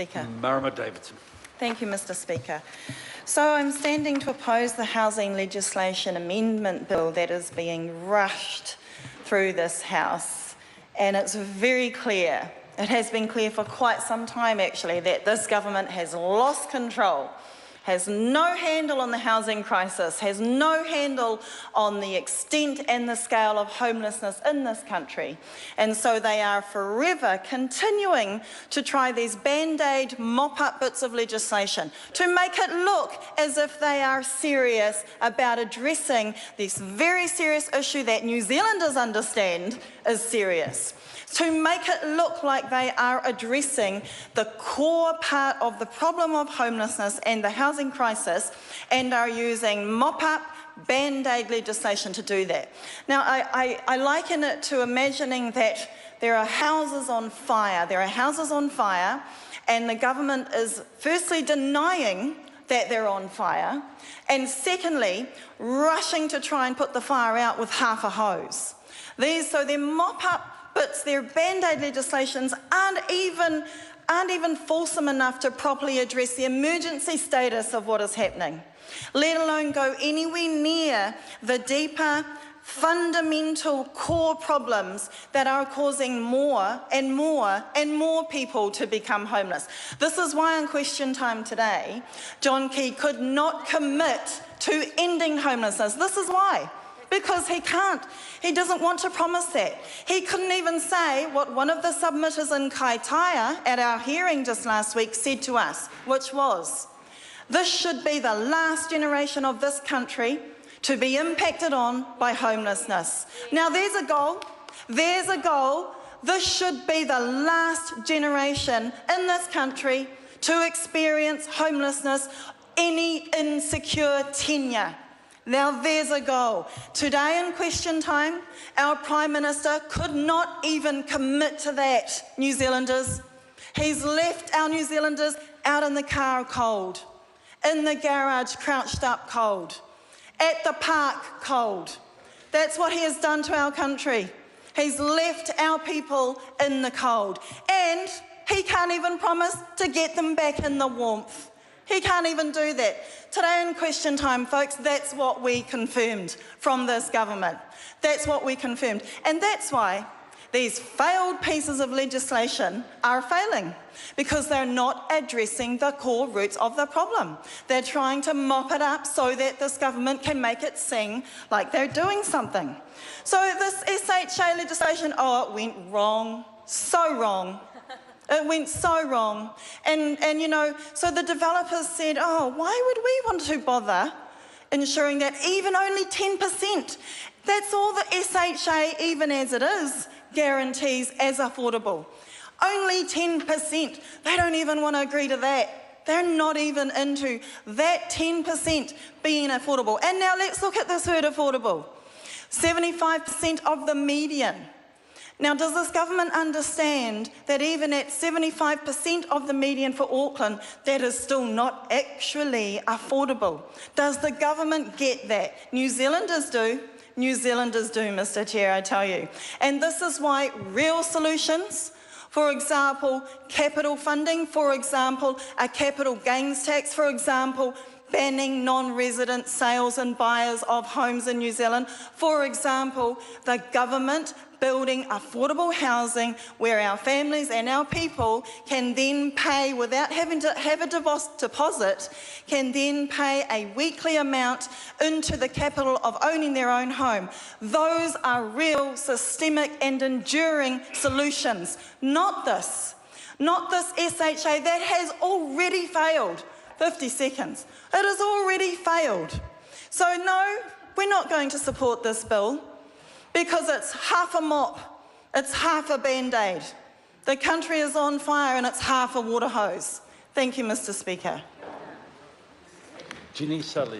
Speaker. Marama Davidson. Thank you, Mr. Speaker. So I'm standing to oppose the housing legislation amendment bill that is being rushed through this House. And it's very clear, it has been clear for quite some time actually, that this government has lost control, has no handle on the housing crisis, has no handle on the extent and the scale of homelessness in this country. And so they are forever continuing to try these band-aid mop-up bits of legislation to make it look as if they are serious about addressing this very serious issue that New Zealanders understand is serious, to make it look like they are addressing the core part of the problem of homelessness and the housing crisis, and are using mop-up, band-aid legislation to do that. Now, I liken it to imagining that there are houses on fire. There are houses on fire, and the government is firstly denying that they're on fire, and secondly, rushing to try and put the fire out with half a hose. So they're mop-up bits, their band-aid legislations aren't even fulsome enough to properly address the emergency status of what is happening, let alone go anywhere near the deeper, fundamental core problems that are causing more and more and more people to become homeless. This is why on Question Time today, John Key could not commit to ending homelessness. This is why. Because he can't. He doesn't want to promise that. He couldn't even say what one of the submitters in Kaitaia at our hearing just last week said to us, which was, this should be the last generation of this country to be impacted on by homelessness. Now there's a goal. There's a goal. This should be the last generation in this country to experience homelessness, any insecure tenure. Now there's a goal. Today in Question Time, our Prime Minister could not even commit to that, New Zealanders. He's left our New Zealanders out in the car cold, in the garage crouched up cold, at the park cold. That's what he has done to our country. He's left our people in the cold, and he can't even promise to get them back in the warmth. He can't even do that. Today in Question Time, folks, that's what we confirmed from this government. That's what we confirmed. And that's why these failed pieces of legislation are failing, because they're not addressing the core roots of the problem. They're trying to mop it up so that this government can make it seem like they're doing something. So this SHA legislation, it went wrong, so wrong. It went so wrong. And you know, so the developers said, why would we want to bother ensuring that even only 10%, that's all the SHA, even as it is, guarantees as affordable. Only 10%. They don't even want to agree to that. They're not even into that 10% being affordable. And now let's look at this word affordable. 75% of the median. Now, does this government understand that even at 75% of the median for Auckland, that is still not actually affordable? Does the government get that? New Zealanders do. New Zealanders do, Mr. Chair, I tell you. And this is why real solutions, for example, capital funding, for example, a capital gains tax, for example, banning non-resident sales and buyers of homes in New Zealand, for example, the government building affordable housing where our families and our people can then pay, without having to have a deposit, can then pay a weekly amount into the capital of owning their own home. Those are real, systemic and enduring solutions, not this SHA that has already failed. 50 seconds. It has already failed. So no, we're not going to support this bill, because it's half a mop, it's half a band-aid. The country is on fire and it's half a water hose. Thank you, Mr. Speaker. Ginny Sully.